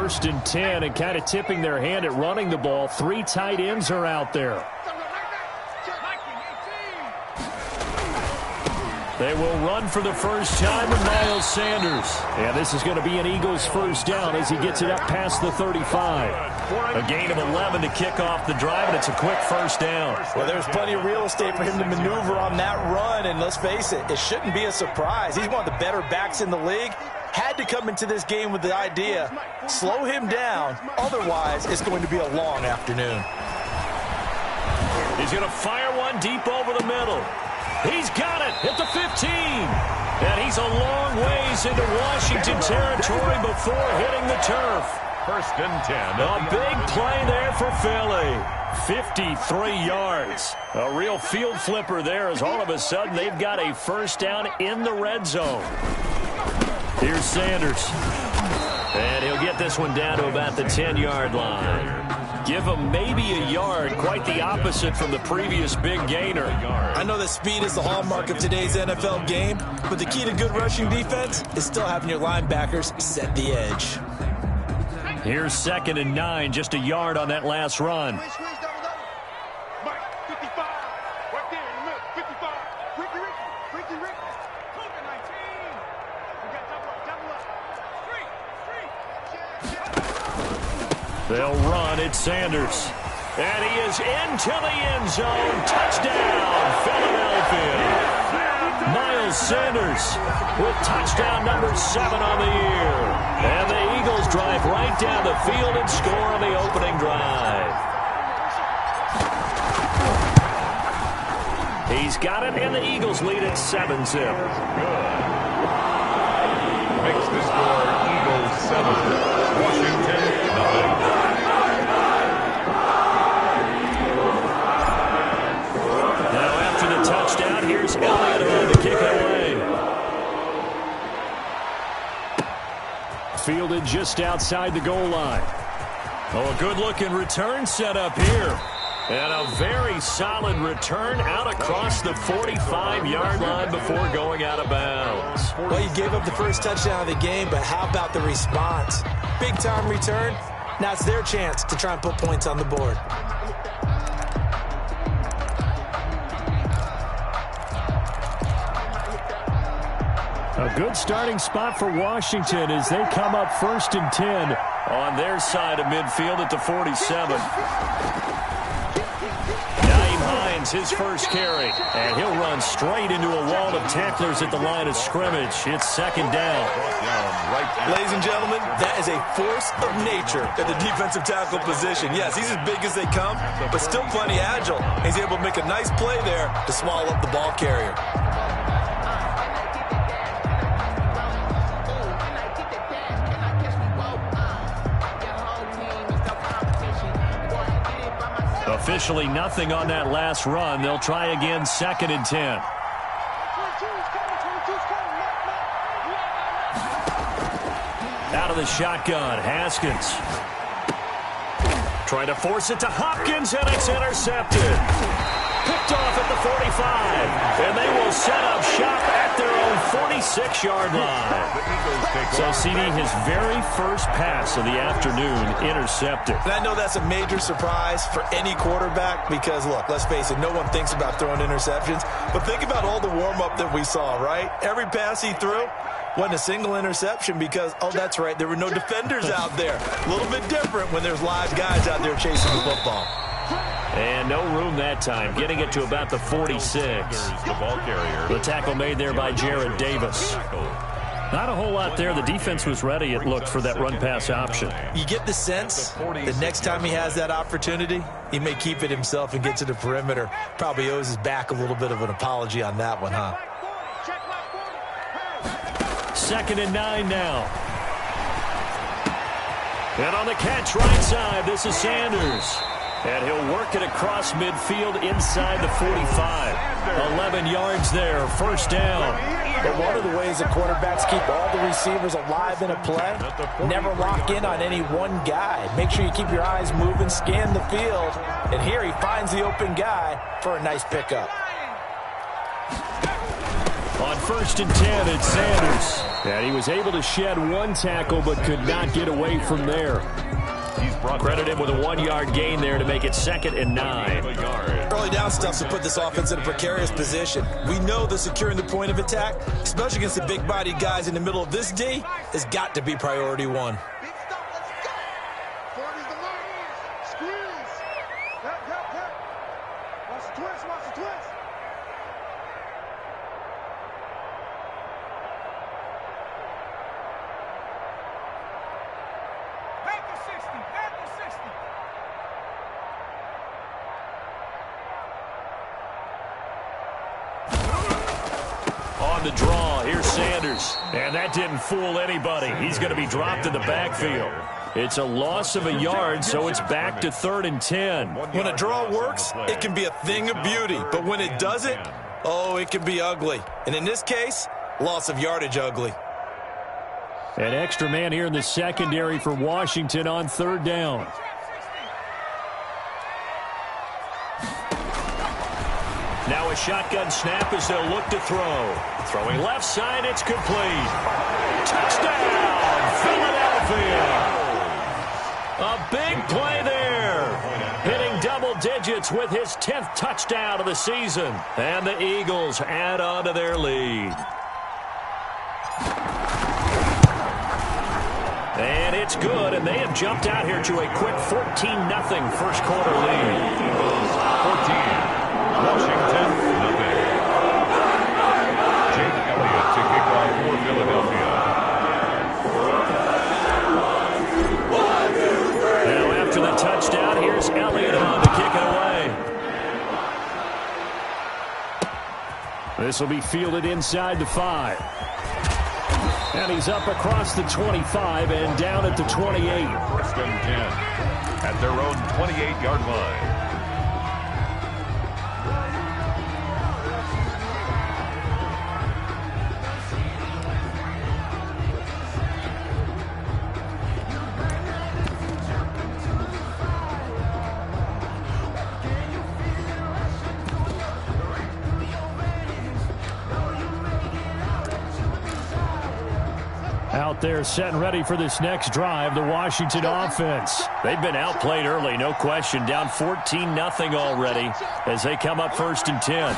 first and 10 and kind of tipping their hand at running the ball. 3 tight ends are out there. They will run for the first time with Miles Sanders. And this is going to be an Eagles first down as he gets it up past the 35. A gain of 11 to kick off the drive, and it's a quick first down. Well, there's plenty of real estate for him to maneuver on that run, and let's face it, it shouldn't be a surprise. He's one of the better backs in the league. Had to come into this game with the idea, slow him down, otherwise it's going to be a long afternoon. He's going to fire one deep over the middle. He's got it at the 15. And he's a long ways into Washington territory before hitting the turf. First and 10. A big play there for Philly. 53 yards. A real field flipper there as all of a sudden they've got a first down in the red zone. Here's Sanders. And he'll get this one down to about the 10-yard line. Give him maybe a yard, quite the opposite from the previous big gainer. I know that speed is the hallmark of today's NFL game, but the key to good rushing defense is still having your linebackers set the edge. Here's 2nd and 9, just a yard on that last run. They'll run it, Sanders. And he is into the end zone. Touchdown, Philadelphia. Miles Sanders with touchdown number 7 on the year. And the Eagles drive right down the field and score on the opening drive. He's got it, and the Eagles lead at 7-zip. Good. Makes the score Eagles 7, Washington 9. Here's Elliott around to kick it away. Fielded just outside the goal line. Oh, a good-looking return set up here. And a very solid return out across the 45-yard line before going out of bounds. Well, you gave up the first touchdown of the game, but how about the response? Big-time return. Now it's their chance to try and put points on the board. A good starting spot for Washington as they come up 1st and 10 on their side of midfield at the 47. Naeem Hines, his first carry. And he'll run straight into a wall of tacklers at the line of scrimmage. It's 2nd down. Ladies and gentlemen, that is a force of nature at the defensive tackle position. Yes, he's as big as they come, but still plenty agile. He's able to make a nice play there to swallow up the ball carrier. Officially nothing on that last run. They'll try again, 2nd and 10. Out of the shotgun, Haskins. Trying to force it to Hopkins, and it's intercepted. Picked off at the 45, and they will set up shop at their own 46-yard line. So CD, his very first pass of the afternoon intercepted. And I know that's a major surprise for any quarterback because, look, let's face it, no one thinks about throwing interceptions. But think about all the warm-up that we saw, right? Every pass he threw wasn't a single interception because, oh, that's right, there were no defenders out there. A little bit different when there's live guys out there chasing the football. And no room that time, getting it to about the 46. The ball carrier. The tackle made there by Jared Davis. Not a whole lot there. The defense was ready, it looked, for that run-pass option. You get the sense the next time he has that opportunity, he may keep it himself and get to the perimeter. Probably owes his back a little bit of an apology on that one, huh? 2nd and 9 now. And on the catch right side, this is Sanders. And he'll work it across midfield inside the 45. 11 yards there, first down. But one of the ways the quarterbacks keep all the receivers alive in a play, never lock in on any one guy. Make sure you keep your eyes moving, scan the field. And here he finds the open guy for a nice pickup. On first and 10. It's Sanders. And he was able to shed one tackle but could not get away from there. He's brought Credit him with a 1-yard gain there to make it 2nd and 9. Early down stuff to put this offense in a precarious position. We know that securing the point of attack, especially against the big-bodied guys in the middle of this D, has got to be priority one. On the draw, here's Sanders. And that didn't fool anybody. He's going to be dropped in the backfield. It's a loss of a yard, so it's back to 3rd and 10. When a draw works, it can be a thing of beauty. But when it doesn't, oh, it can be ugly. And in this case, loss of yardage ugly. An extra man here in the secondary for Washington on 3rd down. Now a shotgun snap as they'll look to throw. Throwing left side, it's complete. Touchdown, Philadelphia. A big play there. Hitting double digits with his 10th touchdown of the season. And the Eagles add on to their lead. And it's good, and they have jumped out here to a quick 14-0 first quarter lead. Eagles 14. Washington, nothing. Jake Elliott to kick off for Philadelphia. Now after the touchdown, here's Elliott on to kick it away. This will be fielded inside the 5. And he's up across the 25 and down at the 28. 1st and 10 at their own 28-yard line. Out there set and ready for this next drive, the Washington offense. They've been outplayed early, no question. Down 14-0 already as they come up 1st and 10.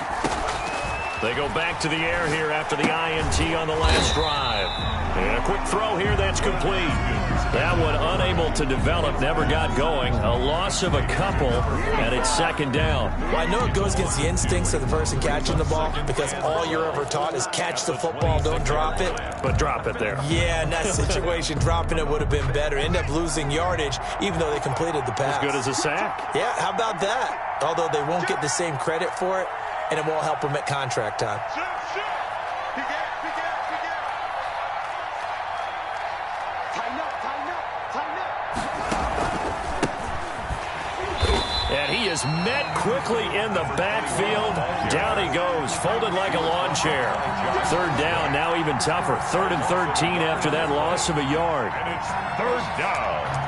They go back to the air here after the INT on the last drive. And a quick throw here that's complete. That one unable to develop, never got going. A loss of a couple, and it's 2nd down. Well, I know it goes against the instincts of the person catching the ball because all you're ever taught is catch the football, don't drop it. But drop it there. Yeah, in that situation, dropping it would have been better. End up losing yardage, even though they completed the pass. As good as a sack. Yeah, how about that? Although they won't get the same credit for it, and it won't help them at contract time. And he is met quickly in the backfield. Down he goes, folded like a lawn chair. 3rd down, now even tougher. 3rd and 13 after that loss of a yard. And it's 3rd down.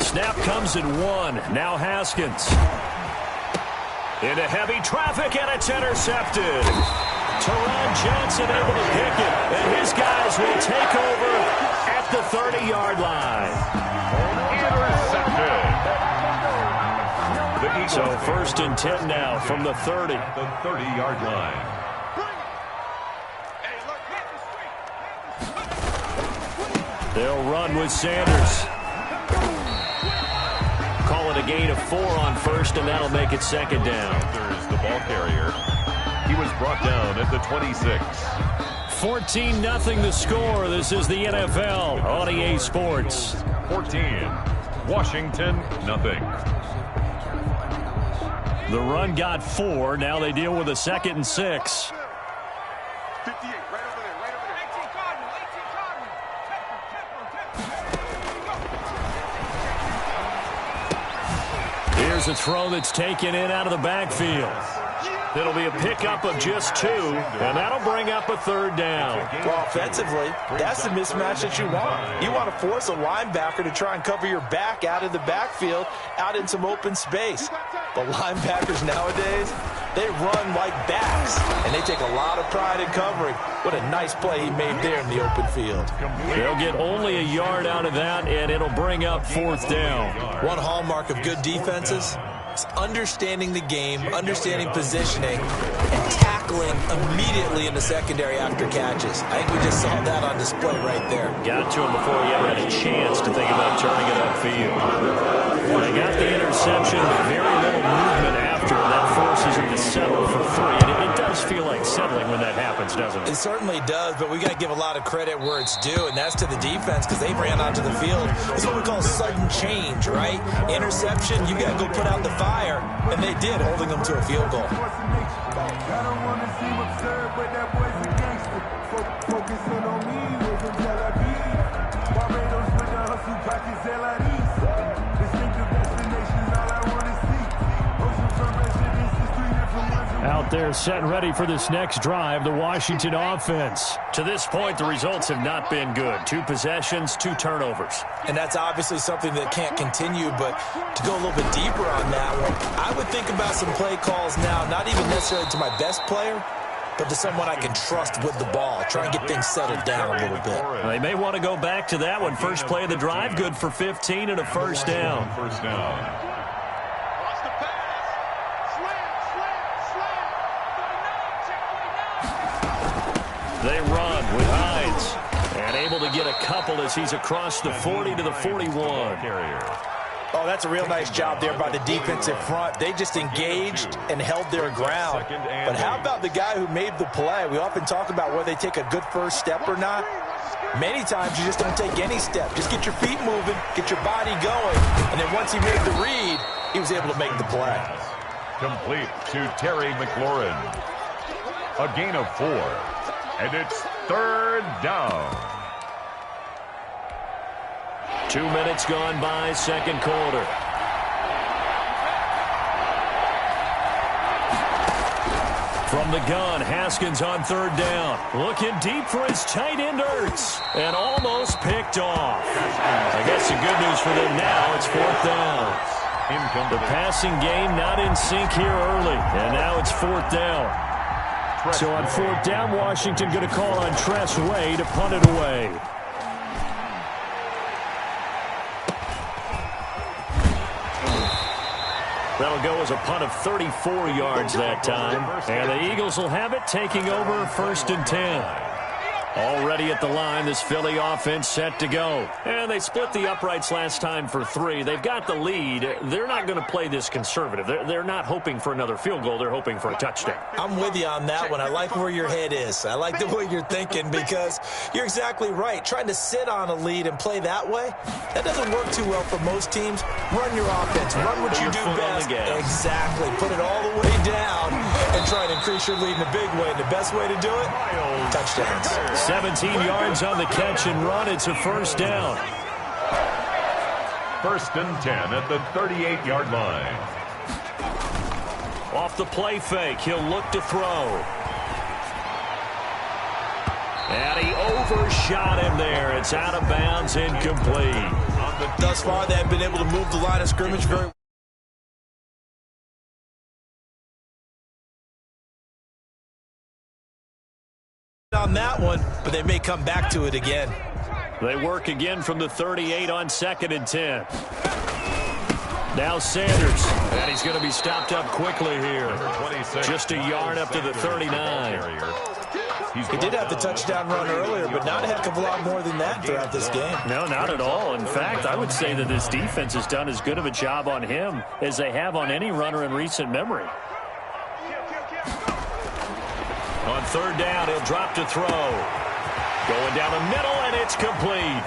Snap comes in 1. Now Haskins. Into heavy traffic, and it's intercepted. Teron Johnson able to pick it, and his guys will take over at the 30-yard line. Intercepted. So 1st and 10 now from the 30. The 30-yard line. They'll run with Sanders. Call it a gain of 4 on 1st, and that'll make it 2nd down. There's the ball carrier. He was brought down at the 26. 14-0 the score. This is the NFL on EA Sports. 14. Washington, nothing. The run got 4. Now they deal with a 2nd and 6. 58, right over there, right over there. 18 Cardinal, 18 Cardinal. Here's a throw that's taken in out of the backfield. It'll be a pickup of just 2, and that'll bring up a 3rd down. Well, offensively, that's the mismatch that you want. You want to force a linebacker to try and cover your back out of the backfield, out in some open space. The linebackers nowadays, they run like backs, and they take a lot of pride in covering. What a nice play he made there in the open field. They'll get only a yard out of that, and it'll bring up 4th down. One hallmark of good defenses is understanding the game, understanding positioning, and tackling immediately in the secondary after catches. I think we just saw that on display right there. Got to him before he ever had a chance to think about turning it upfield. They got the interception, but very little movement after. That forces him to settle for 3. And it does feel like settling when that happens, doesn't it? It certainly does, but we got to give a lot of credit where it's due, and that's to the defense because they ran onto the field. It's what we call sudden change, right? Interception, you got to go put out the fire, and they did, holding them to a field goal. Out there set and ready for this next drive, the Washington offense. To this point, the results have not been good. 2 possessions, 2 turnovers. And that's obviously something that can't continue, but to go a little bit deeper on that one, I would think about some play calls now, not even necessarily to my best player, but to someone I can trust with the ball. Try and get things settled down a little bit. They may want to go back to that one. First play of the drive, good for 15 and a 1st down. First down. They run with Hines, and able to get a couple as he's across the 40 to the 41. Oh, that's a real nice job there by the defensive front. They just engaged and held their ground. But how about the guy who made the play? We often talk about whether they take a good first step or not. Many times you just don't take any step. Just get your feet moving, get your body going, and then once he made the read, he was able to make the play. Complete to Terry McLaurin. A gain of 4. And it's 3rd down. 2 minutes gone by, 2nd quarter. From the gun, Haskins on 3rd down. Looking deep for his tight end, Ertz. And almost picked off. I guess the good news for them now, it's 4th down. The passing game not in sync here early. And now it's 4th down. So on 4th down, Washington going to call on Tress Way to punt it away. That'll go as a punt of 34 yards that time. And the Eagles will have it, taking over 1st and 10. Already at the line, this Philly offense set to go. And they split the uprights last time for 3. They've got the lead. They're not going to play this conservative. They're not hoping for another field goal. They're hoping for a touchdown. I'm with you on that one. I like where your head is. I like the way you're thinking because you're exactly right. Trying to sit on a lead and play that way, that doesn't work too well for most teams. Run your offense. Run what you do best. Exactly. Put it all the way down and try to increase your lead in a big way. And the best way to do it, touchdowns. 17 yards on the catch and run. It's a 1st down. 1st and 10 at the 38-yard line. Off the play fake, he'll look to throw. And he overshot him there. It's out of bounds, incomplete. Thus far, they have been able to move the line of scrimmage very well. On that one, but they may come back to it again. They work again from the 38 on 2nd and 10. Now Sanders, and he's going to be stopped up quickly here. Just a yard up to the 39. He did have the touchdown run earlier, but not a heck of a lot more than that throughout this game. No, not at all. In fact, I would say that this defense has done as good of a job on him as they have on any runner in recent memory. On 3rd down, he'll drop to throw. Going down the middle, and it's complete.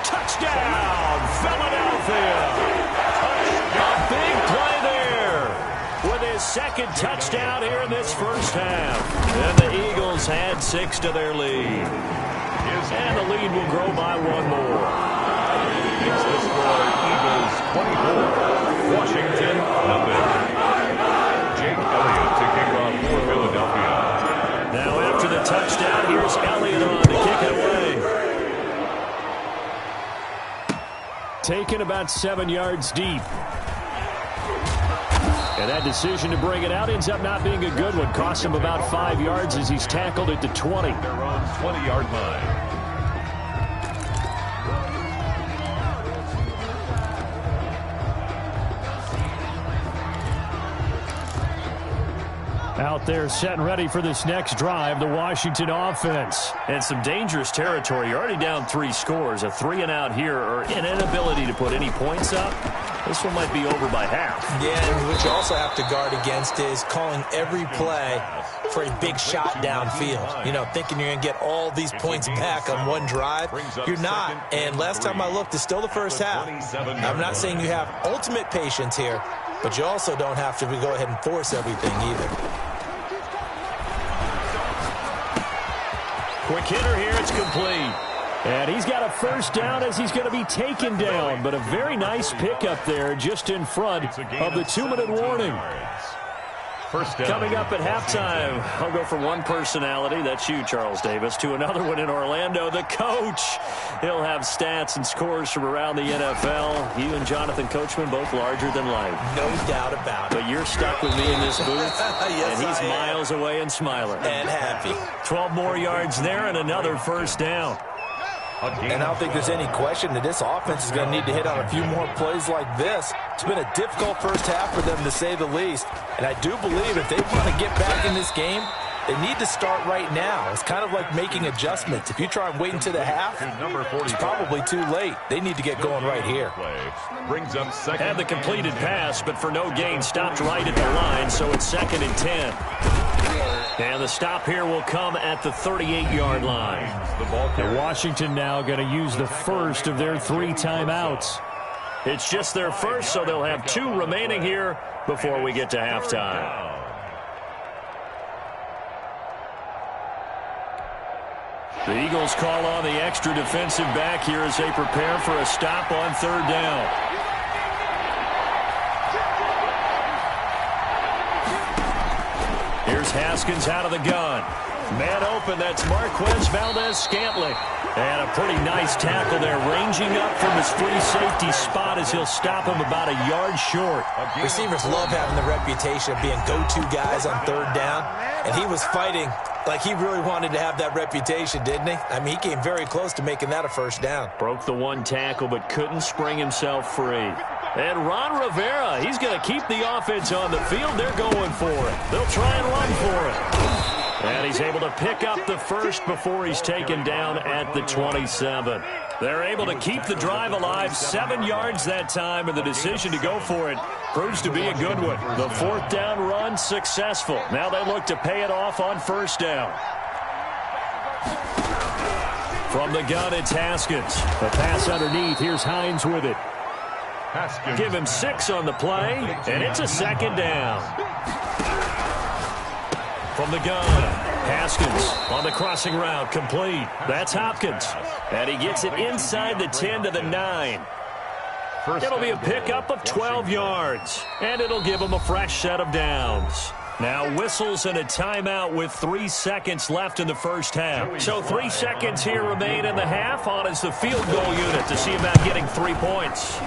Touchdown, Philadelphia! A big play there with his second touchdown here in this first half. And the Eagles add 6 to their lead. And the lead will grow by 1 more. It's the score, Eagles 24, Washington nothing. Jake Elliott to kick off for Philadelphia. Now after the touchdown, here's Elliott on to kick it away. Taken about 7 yards deep. And that decision to bring it out ends up not being a good one. Cost him about 5 yards as he's tackled at the 20. Their own 20-yard line. Out there set and ready for this next drive, the Washington offense. And some dangerous territory. You're already down 3 scores. A 3 and out here, or an inability to put any points up. This one might be over by half. Yeah, and what you also have to guard against is calling every play for a big shot downfield. You know, thinking you're going to get all these points back on one drive. You're not. And last time I looked, it's still the first half. I'm not saying you have ultimate patience here, but you also don't have to go ahead and force everything either. Quick hitter here, it's complete. And he's got a first down as he's going to be taken down. But a very nice pickup there just in front of the 2-minute warning. First down. Coming up at halftime, I'll go from one personality, that's you, Charles Davis, to another one in Orlando, the coach. He'll have stats and scores from around the NFL. You and Jonathan Coachman, both larger than life. No doubt about it. But you're stuck with me in this booth, yes, and he's miles away and smiling. And happy. 12 more yards there and another first down. And I don't think there's any question that this offense is going to need to hit on a few more plays like this. It's been a difficult first half for them, to say the least. And I do believe if they want to get back in this game, they need to start right now. It's kind of like making adjustments. If you try and wait until the half, it's probably too late. They need to get going right here. Brings up second. Had the completed pass, but for no gain, stopped right at the line, so it's 2nd and 10. And the stop here will come at the 38-yard line. And Washington now going to use the first of their 3 timeouts. It's just their first, so they'll have 2 remaining here before we get to halftime. The Eagles call on the extra defensive back here as they prepare for a stop on 3rd down. Here's Haskins out of the gun. Man open, that's Marquez Valdez-Scantling. And a pretty nice tackle there, ranging up from his free safety spot as he'll stop him about a yard short. Receivers love having the reputation of being go-to guys on 3rd down. And he was fighting like he really wanted to have that reputation, didn't he? I mean, he came very close to making that a first down. Broke the 1 tackle, but couldn't spring himself free. And Ron Rivera, he's going to keep the offense on the field. They're going for it. They'll try and run for it. And he's able to pick up the first before he's taken down at the 27. They're able to keep the drive alive, 7 yards that time, and the decision to go for it proves to be a good one. The 4th down run successful. Now they look to pay it off on 1st down. From the gun, it's Haskins. The pass underneath. Here's Hines with it. Haskins. Give him 6 on the play, and it's a 2nd down. From the gun, Haskins on the crossing route, complete. That's Hopkins. And he gets it inside the 10 to the 9. It'll be a pickup of 12 yards, and it'll give him a fresh set of downs. Now whistles and a timeout with 3 seconds left in the first half. So 3 seconds here remain in the half. On is the field goal unit to see about getting 3 points.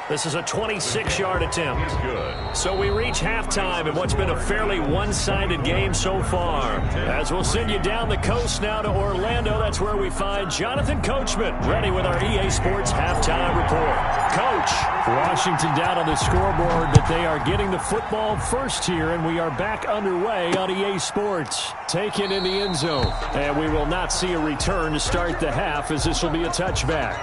This is a 26-yard attempt. Good. So we reach halftime in what's been a fairly one-sided game so far. As we'll send you down the coast now to Orlando, that's where we find Jonathan Coachman, ready with our EA Sports halftime report. Coach, Washington down on the scoreboard, but they are getting the football first here, and we are back underway on EA Sports. Taken in the end zone, and we will not see a return to start the half, as this will be a touchback.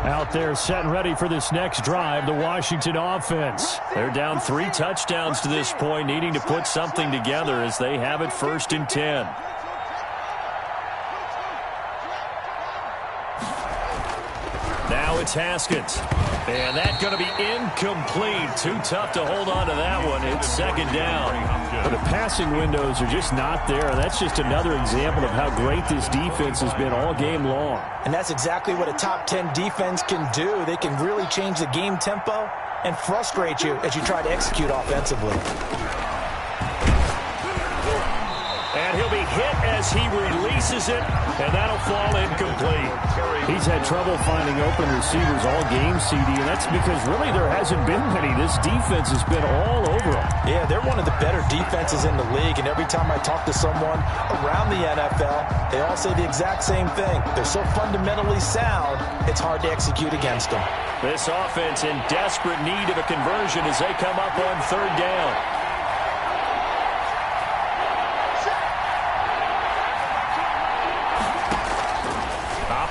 Out there set and ready for this next drive, the Washington offense. They're down 3 touchdowns to this point, needing to put something together as they have it 1st and 10. Now it's Haskins. And that's going to be incomplete. Too tough to hold on to that one. It's second down. But the passing windows are just not there. That's just another example of how great this defense has been all game long. And that's exactly what a top 10 defense can do. They can really change the game tempo and frustrate you as you try to execute offensively. And he'll be hit as he releases it, and that'll fall incomplete. He's had trouble finding open receivers all game, CD, and that's because really there hasn't been many. This defense has been all over them. Yeah, they're one of the better defenses in the league, and every time I talk to someone around the NFL, they all say the exact same thing. They're so fundamentally sound, it's hard to execute against them. This offense in desperate need of a conversion as they come up on third down.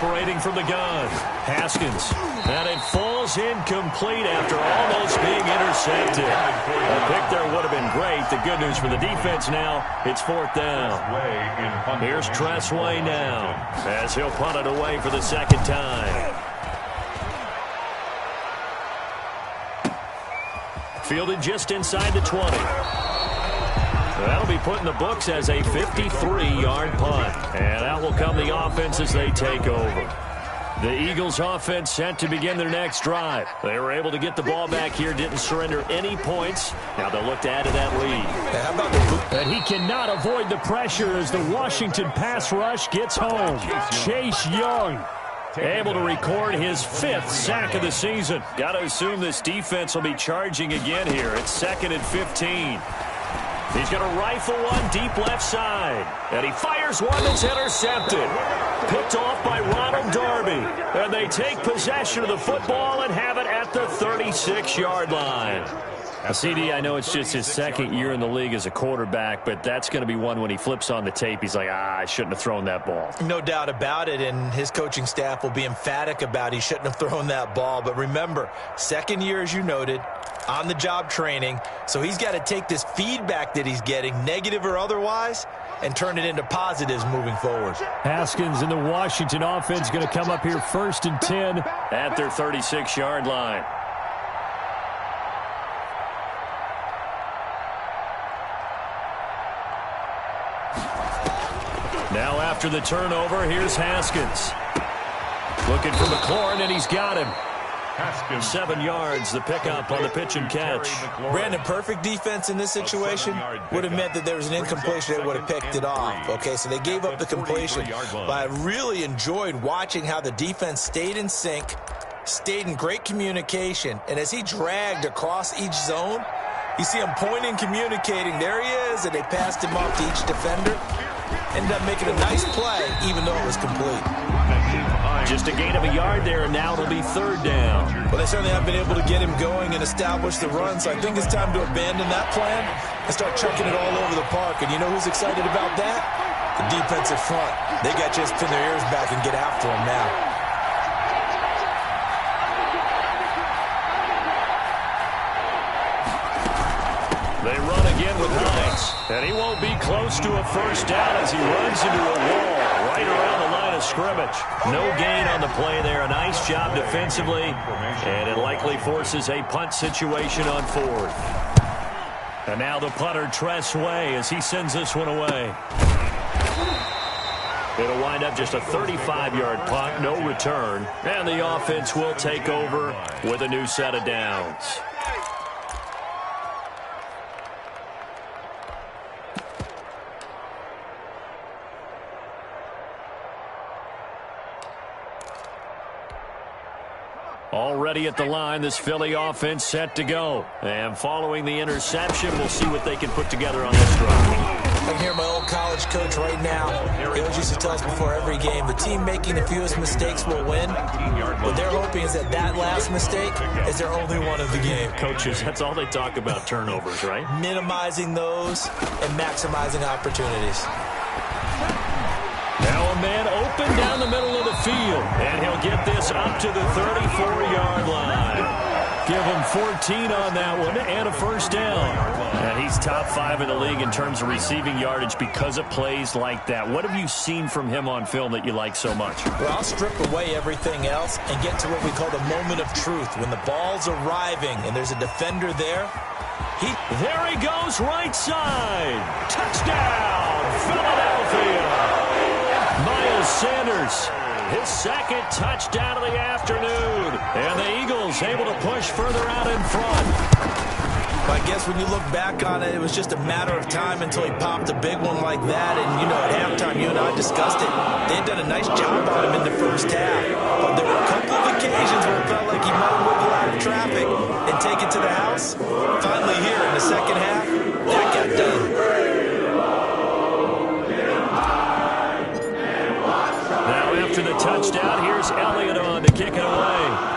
Operating from the gun, Haskins. And it falls incomplete after almost being intercepted. A pick there would have been great. The good news for the defense now, it's fourth down. Here's Tressway now as he'll punt it away for the second time. Fielded just inside the 20. That'll be put in the books as a 53-yard punt. And out will come the offense as they take over. The Eagles offense set to begin their next drive. They were able to get the ball back here, didn't surrender any points. Now they'll look to add to that lead. And he cannot avoid the pressure as the Washington pass rush gets home. Chase Young able to record his 5th sack of the season. Got to assume this defense will be charging again here. It's 2nd and 15. He's going to rifle one deep left side. And he fires one that's intercepted. Picked off by Ronald Darby. And they take possession of the football and have it at the 36-yard line. Now, CD, I know it's just his second year in the league as a quarterback, but that's going to be one when he flips on the tape, he's like, I shouldn't have thrown that ball. No doubt about it, and his coaching staff will be emphatic about he shouldn't have thrown that ball. But remember, second year, as you noted, on-the-job training, so he's got to take this feedback that he's getting, negative or otherwise, and turn it into positives moving forward. Haskins and the Washington offense going to come up here 1st and 10 at their 36-yard line. Now after the turnover, here's Haskins. Looking for McLaurin, and he's got him. 7 yards, the pickup on the pitch and catch. Brandon, perfect defense in this situation would have meant that there was an incompletion. They would have picked it off. Okay, so they gave up the completion. But I really enjoyed watching how the defense stayed in sync, stayed in great communication, and as he dragged across each zone, you see him pointing, communicating. There he is, and they passed him off to each defender. Ended up making a nice play, even though it was complete. Just a gain of a yard there, and now it'll be third down. Well, they certainly have been able to get him going and establish the run, so I think it's time to abandon that plan and start chucking it all over the park. And you know who's excited about that? The defensive front. They got to just pin their ears back and get after him now. They run again with Hines, and he won't be close to a first down as he runs into a wall right around the line of scrimmage. No gain on the play there. A nice job defensively, and it likely forces a punt situation on 4th. And now the punter, Tressway, as he sends this one away. It'll wind up just a 35-yard punt, no return, and the offense will take over with a new set of downs. Already at the line, this Philly offense set to go. And following the interception, we'll see what they can put together on this drive. I can hear my old college coach right now. He always used to tell us before every game, the team making the fewest mistakes will win. What they're hoping is that that last mistake is their only one of the game. Coaches, that's all they talk about, turnovers, right? Minimizing those and maximizing opportunities. Now a man open down the middle of the field, and he'll get this up to the 34-yard line. Give him 14 on that one and a first down. And he's top 5 in the league in terms of receiving yardage because of plays like that. What have you seen from him on film that you like so much? Well, I'll strip away everything else and get to what we call the moment of truth. When the ball's arriving and there's a defender there, there he goes, right side. Touchdown, Philadelphia. Miles Sanders, his second touchdown of the afternoon. And the Eagles able to push further out in front. I guess when you look back on it, it was just a matter of time until he popped a big one like that. And, you know, at halftime, you and I discussed it. They had done a nice job on him in the first half. But there were a couple of occasions where it felt like he might wiggle out of traffic and take it to the house. Finally here in the second half, that got done. Now after the touchdown, here's Elliott on to kick it away.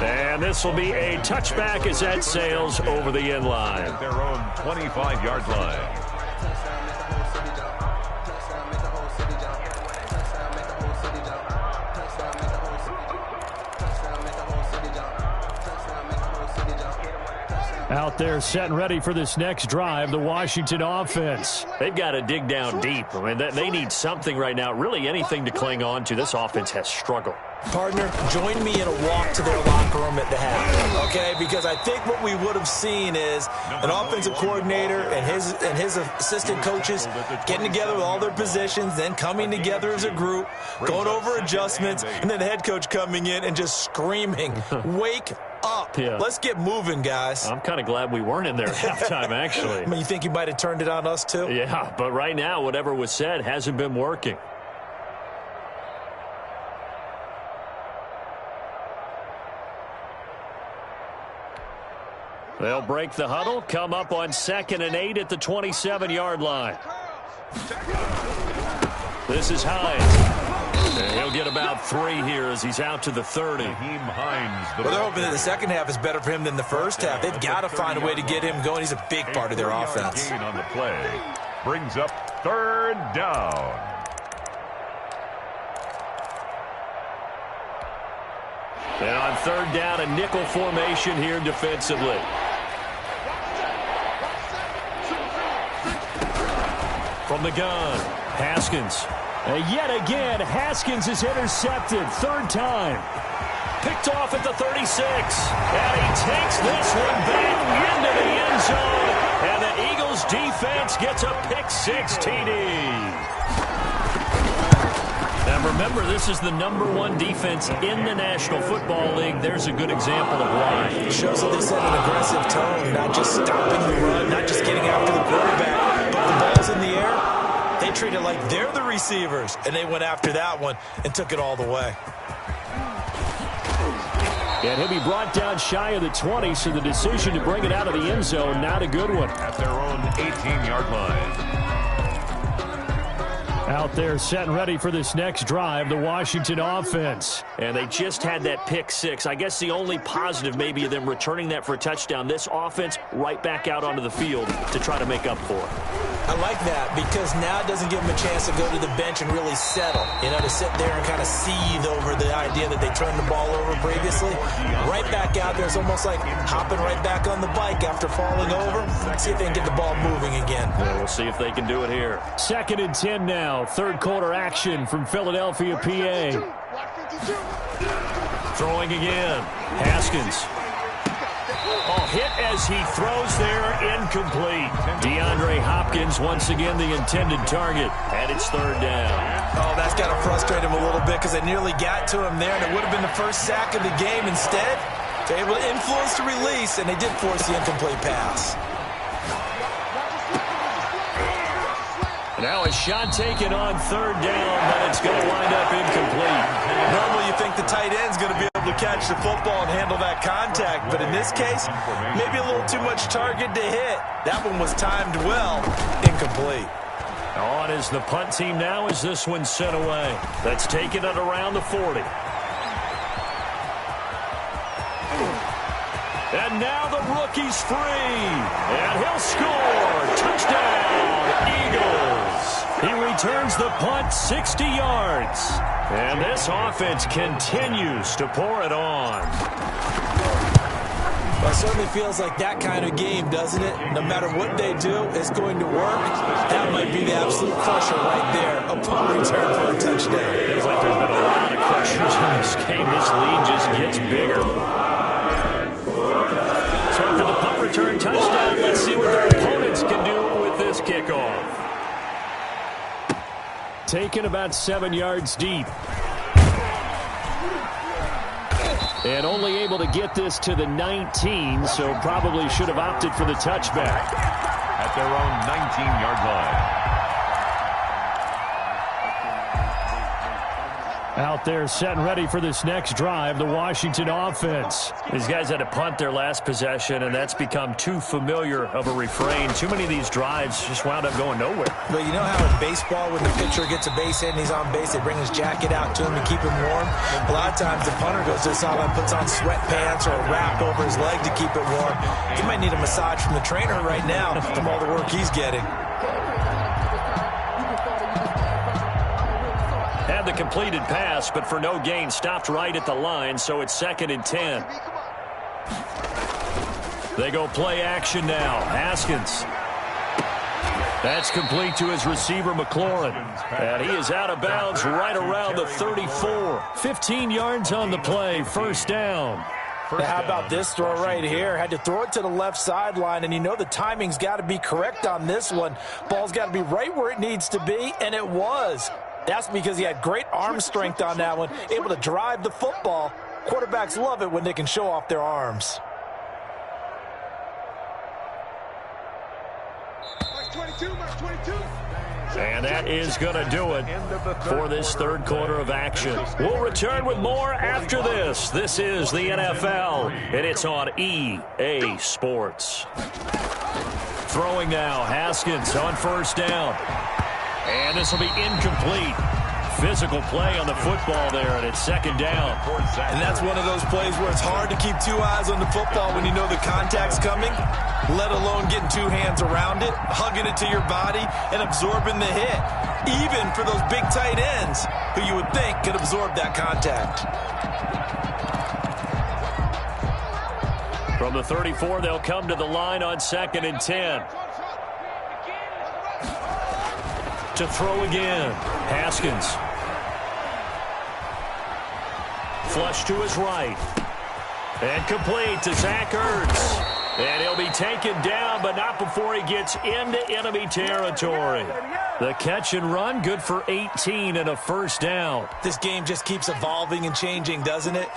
And this will be a touchback as that sails over the end line. At their own 25-yard line. Out there set and ready for this next drive, the Washington offense. They've got to dig down deep. I mean, they need something right now, really anything to cling on to. This offense has struggled. Partner, join me in a walk to their locker room at the half, okay? Because I think what we would have seen is an offensive coordinator and his assistant coaches getting together with all their positions, then coming together as a group, going over adjustments, and then the head coach coming in and just screaming, wake up. Yeah. Let's get moving, guys. I'm kind of glad we weren't in there at halftime, actually. I mean, you think you might have turned it on us, too? Yeah, but right now, whatever was said hasn't been working. They'll break the huddle, come up on 2nd and 8 at the 27-yard line. This is Hines. And he'll get about 3 here as he's out to the 30. Well, they're hoping that the second half is better for him than the first half. They've got to find a way to get him going. He's a big part of their offense. Gain on the play brings up 3rd down. And on 3rd down, a nickel formation here defensively. From the gun, Haskins. And yet again, Haskins is intercepted. 3rd time. Picked off at the 36. And he takes this one back into the end zone. And the Eagles defense gets a pick-6 TD. Now remember, this is the #1 defense in the National Football League. There's a good example of why. It shows that they set an aggressive tone, not just stopping the run, not just getting after the quarterback, but the ball's in the air. They treat it like they're the receivers, and they went after that one and took it all the way. And he'll be brought down shy of the 20, so the decision to bring it out of the end zone, not a good one. At their own 18-yard line. Out there set and ready for this next drive, the Washington offense. And they just had that pick-6. I guess the only positive maybe of them returning that for a touchdown. This offense right back out onto the field to try to make up for it. I like that because now it doesn't give them a chance to go to the bench and really settle. You know, to sit there and kind of seethe over the idea that they turned the ball over previously. Right back out there. It's almost like hopping right back on the bike after falling over. See if they can get the ball moving again. Yeah, we'll see if they can do it here. 2nd and 10 now. 3rd quarter action from Philadelphia, PA. Throwing again. Haskins. Oh, hit as he throws there, incomplete. DeAndre Hopkins, once again, the intended target. And it's 3rd down. Oh, that's got to frustrate him a little bit because they nearly got to him there, and it would have been the first sack of the game. Instead, they're able to influence the release, and they did force the incomplete pass. Now a shot taken on 3rd down, but it's going to wind up incomplete. Normally you think the tight end's going to be able to catch the football and handle that contact, but in this case, maybe a little too much target to hit. That one was timed well, incomplete. On is the punt team now as this one's sent away. That's taken at around the 40. And now the rookie's free. And he'll score. Touchdown, Eagles. He returns the punt 60 yards. And this offense continues to pour it on. Well, it certainly feels like that kind of game, doesn't it? No matter what they do, it's going to work. That might be the absolute crusher right there upon return for a touchdown. Feels like there's been a lot of crushers in this game. This lead just gets bigger. So after the punt return touchdown, let's see what their opponents can do with this kickoff. Taken about 7 yards deep. And only able to get this to the 19, so probably should have opted for the touchback. At their own 19-yard line. Out there set and ready for this next drive, the Washington offense. These guys had to punt their last possession, and that's become too familiar of a refrain. Too many of these drives just wound up going nowhere. But you know how in baseball, when the pitcher gets a base hit and he's on base, they bring his jacket out to him to keep him warm? A lot of times the punter goes to the sideline, puts on sweatpants or a wrap over his leg to keep it warm. He might need a massage from the trainer right now from all the work he's getting. Had the completed pass, but for no gain, stopped right at the line, so it's 2nd and 10. They go play action now. Haskins. That's complete to his receiver, McLaurin. And he is out of bounds right around the 34. 15 yards on the play, first down. How about this throw right here? Had to throw it to the left sideline, and you know the timing's got to be correct on this one. Ball's got to be right where it needs to be, and it was. That's because he had great arm strength on that one, able to drive the football. Quarterbacks love it when they can show off their arms. And that is going to do it for this third quarter of action. We'll return with more after this. This is the NFL, and it's on EA Sports. Throwing now, Haskins on first down. And this will be incomplete. Physical play on the football there, and it's 2nd down. And that's one of those plays where it's hard to keep 2 eyes on the football when you know the contact's coming, let alone getting 2 hands around it, hugging it to your body, and absorbing the hit. Even for those big tight ends who you would think could absorb that contact. From the 34, they'll come to the line on 2nd and 10. To throw again. Haskins. Flush to his right. And complete to Zach Ertz. And he'll be taken down, but not before he gets into enemy territory. The catch and run, good for 18 and a first down. This game just keeps evolving and changing, doesn't it?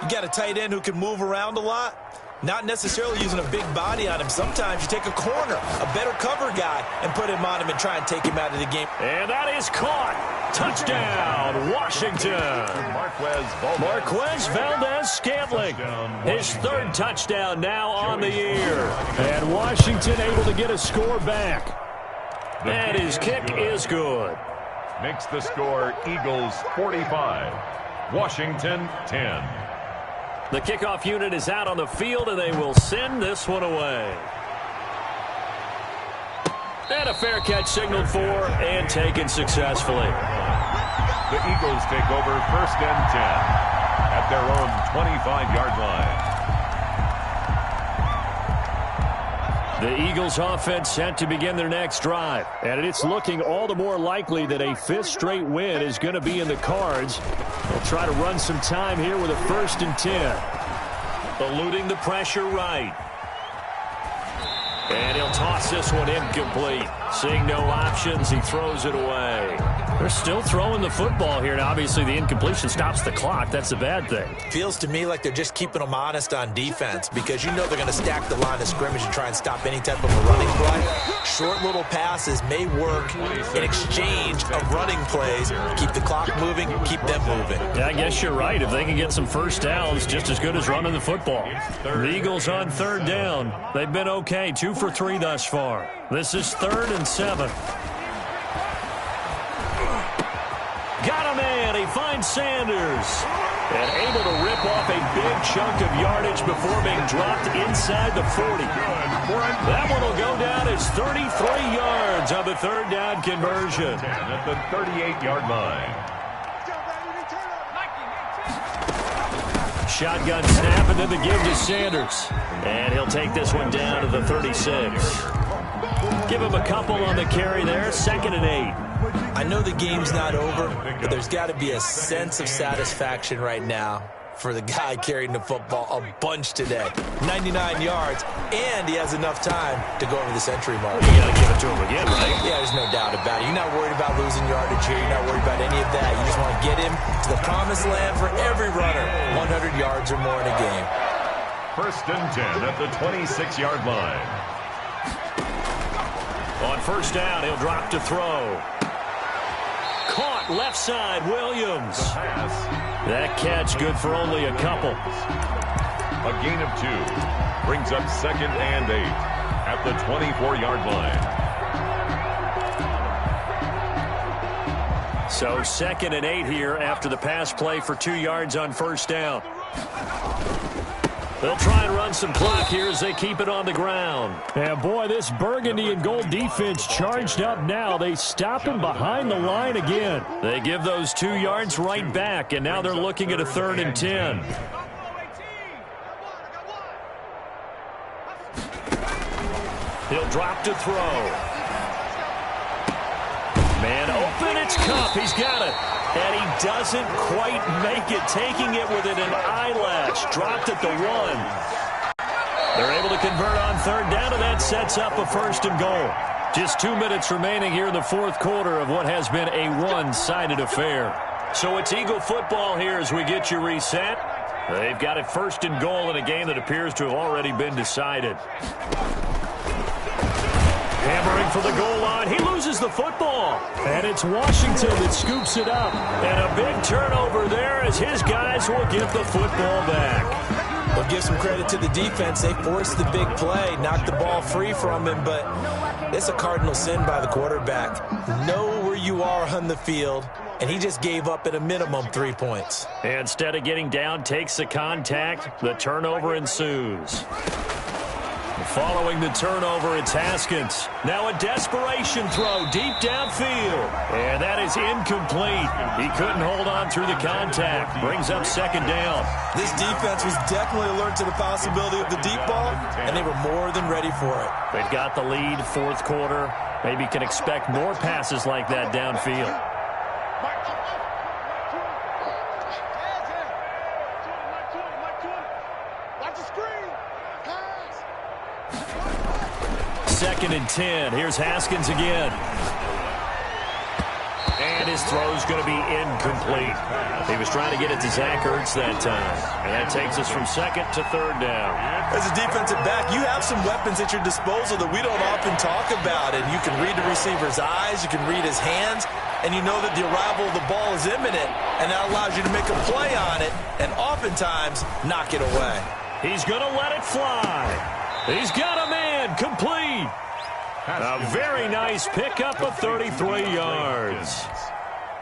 You got a tight end who can move around a lot. Not necessarily using a big body on him. Sometimes you take a corner, a better cover guy, and put him on him and try and take him out of the game. And that is caught. Touchdown, Washington. Marquez Valdez-Scantling. His 3rd touchdown now on the year. And Washington able to get a score back. And his kick is good. Makes the score Eagles 45, Washington 10. The kickoff unit is out on the field, and they will send this one away. And a fair catch signaled for and taken successfully. The Eagles take over 1st and 10 at their own 25-yard line. The Eagles offense set to begin their next drive. And it's looking all the more likely that a 5th straight win is going to be in the cards. They'll try to run some time here with a 1st and 10. Eluding the pressure right. And he'll toss this one incomplete. Seeing no options, he throws it away. They're still throwing the football here, and obviously the incompletion stops the clock. That's a bad thing. Feels to me like they're just keeping them honest on defense because you know they're going to stack the line of scrimmage and try and stop any type of a running play. Short little passes may work in exchange of running plays. Keep the clock moving, keep them moving. Yeah, I guess you're right. If they can get some first downs, just as good as running the football. The Eagles on 3rd down. They've been okay, 2 for 3 thus far. This is 3rd and 7. Got a man. He finds Sanders. And able to rip off a big chunk of yardage before being dropped inside the 40. That one will go down as 33 yards on the third down conversion. At the 38-yard line. Shotgun snap, and then the give to Sanders. And he'll take this one down to the 36. Give him a couple on the carry there. 2nd and 8. I know the game's not over, but there's got to be a sense of satisfaction right now for the guy carrying the football a bunch today. 99 yards, and he has enough time to go over the century mark. You got to give it to him again, right? Yeah, there's no doubt about it. You're not worried about losing yardage here. You're not worried about any of that. You just want to get him to the promised land for every runner. 100 yards or more in a game. 1st and 10 at the 26-yard line. On 1st down, he'll drop to throw. Caught left side, Williams. That catch good for only a couple. A gain of 2. Brings up 2nd and 8 at the 24-yard line. So 2nd and 8 here after the pass play for 2 yards on 1st down. They'll try and run some clock here as they keep it on the ground. And boy, this burgundy and gold defense charged up now. They stop him behind the line again. They give those 2 yards right back, and now they're looking at a 3rd and 10. He'll drop to throw. Man open, it's Cup. He's got it. And he doesn't quite make it, taking it within an eyelash. Dropped at the 1. They're able to convert on 3rd down, and that sets up a 1st and goal. Just 2 minutes remaining here in the 4th quarter of what has been a one-sided affair. So it's Eagle football here as we get you reset. They've got it 1st and goal in a game that appears to have already been decided. Hammering for the goal line. He loses the football. And it's Washington that scoops it up. And a big turnover there as his guys will get the football back. We'll give some credit to the defense. They forced the big play, knocked the ball free from him, but it's a cardinal sin by the quarterback. Know where you are on the field, and he just gave up at a minimum 3 points. Instead of getting down, takes the contact. The turnover ensues. Following the turnover, it's Haskins. Now a desperation throw deep downfield. And that is incomplete. He couldn't hold on through the contact. Brings up 2nd down. This defense was definitely alert to the possibility of the deep ball, and they were more than ready for it. They've got the lead, 4th quarter. Maybe can expect more passes like that downfield. Second and 10. Here's Haskins again. And his throw's going to be incomplete. He was trying to get it to Zach Ertz that time. And that takes us from 2nd to 3rd down. As a defensive back, you have some weapons at your disposal that we don't often talk about. And you can read the receiver's eyes, you can read his hands, and you know that the arrival of the ball is imminent. And that allows you to make a play on it and oftentimes knock it away. He's going to let it fly. He's got a man, complete. A very nice pickup of 33 yards.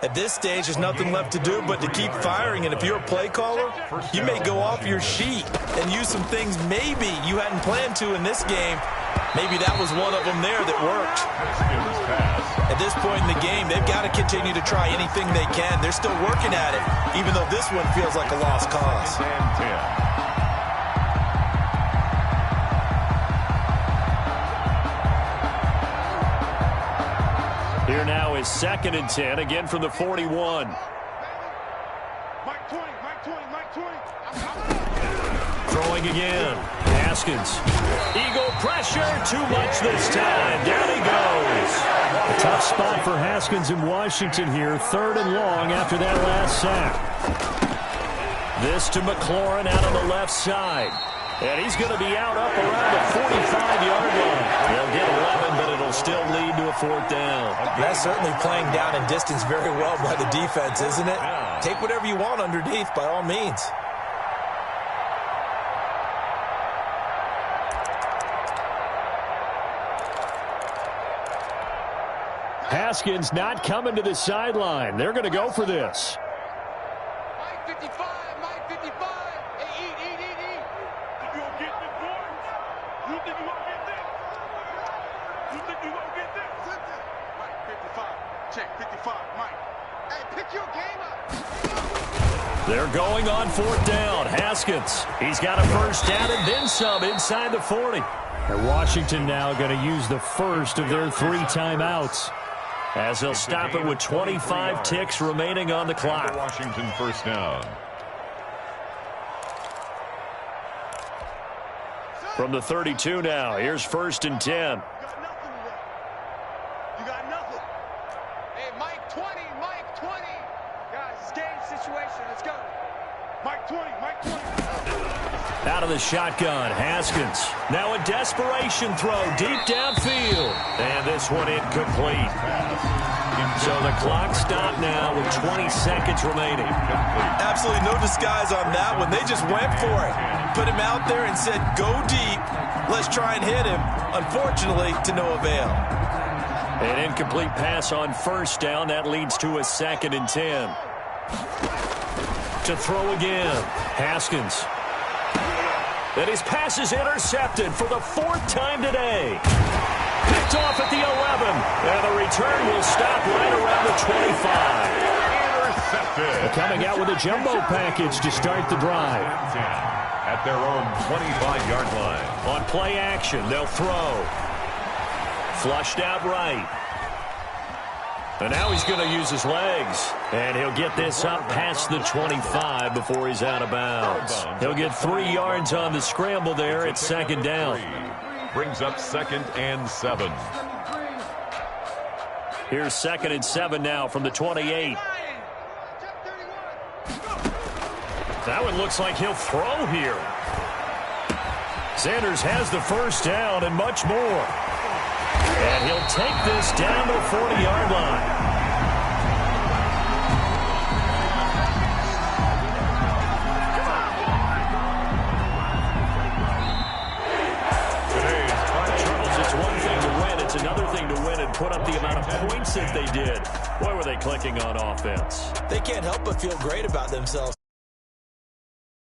At this stage, there's nothing left to do but to keep firing. And if you're a play caller, you may go off your sheet and use some things maybe you hadn't planned to in this game. Maybe that was one of them there that worked. At this point in the game, they've got to continue to try anything they can. They're still working at it, even though this one feels like a lost cause. Here now is 2nd and 10, again from the 41. Throwing again. Haskins. Eagle pressure. Too much this time. Down he goes. A tough spot for Haskins in Washington here. 3rd and long after that last sack. This to McLaurin out on the left side. And he's going to be out up around the 45-yard line. They'll get 11, but it'll still lead to a 4th down. That's certainly playing down in distance very well by the defense, isn't it? Take whatever you want underneath, by all means. Haskins not coming to the sideline. They're going to go for this. Mike 55, Mike 55. Hey, eat. You gonna get this, boy? You think you gonna get this? You think you gonna get this? Mike 55. Check 55, Mike. Hey, pick your game up. They're going on 4th down. Haskins, he's got a first down and then some inside the 40. And Washington now going to use the first of their 3 timeouts, as they'll stop it with 25 ticks remaining on the clock. Washington first down. From the 32 now, here's 1st and 10. You got nothing today. You got nothing. Hey, Mike 20, Mike 20. Guys, it's game situation. Let's go. Mike 20, Mike 20. Out of the shotgun, Haskins. Now a desperation throw deep downfield. And this one incomplete. So the clock stopped now with 20 seconds remaining. Absolutely no disguise on that one. They just went for it. Put him out there and said, go deep. Let's try and hit him. Unfortunately, to no avail. An incomplete pass on 1st down. That leads to a 2nd and 10. To throw again, Haskins. And his pass is intercepted for the 4th time today. Picked off at the 11. And the return will stop right around the 25. Intercepted. Coming out with a jumbo package to start the drive. At their own 25-yard line. On play action, they'll throw. Flushed out right. And now he's going to use his legs. And he'll get this up past the 25 before he's out of bounds. He'll get 3 yards on the scramble there at 2nd down. Brings up 2nd and 7. Here's 2nd and 7 now from the 28. That one looks like he'll throw here. Sanders has the first down and much more. And he'll take this down to the 40-yard line. Charles, it's one thing to win. It's another thing to win and put up the amount of points that they did. Boy, were they clicking on offense. They can't help but feel great about themselves.